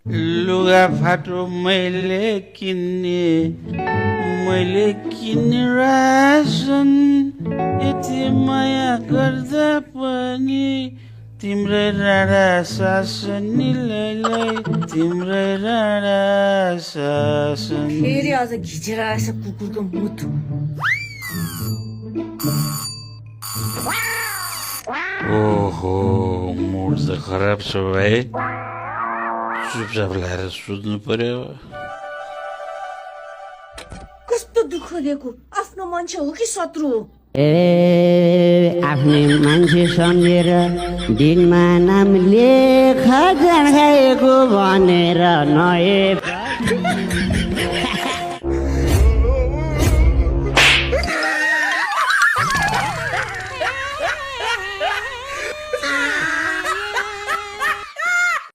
लुगा फाटो मैले किन्ने रासन यति माया गर्दा पनि तिम्रै राडा शासन तिम्रै राडा शासन फेरि अझ घिचेर आएछ कुकुरको मुटु ओहो मुड त खराब छ भाइ चुपचाप लाएर सुत्नु पर्यो कस्तो दुःख दिएको आफ्नो मान्छे हो कि शत्रु हो आफ्नै मान्छे सम्झेर दिनमा नाम लेख खाएको भनेर नए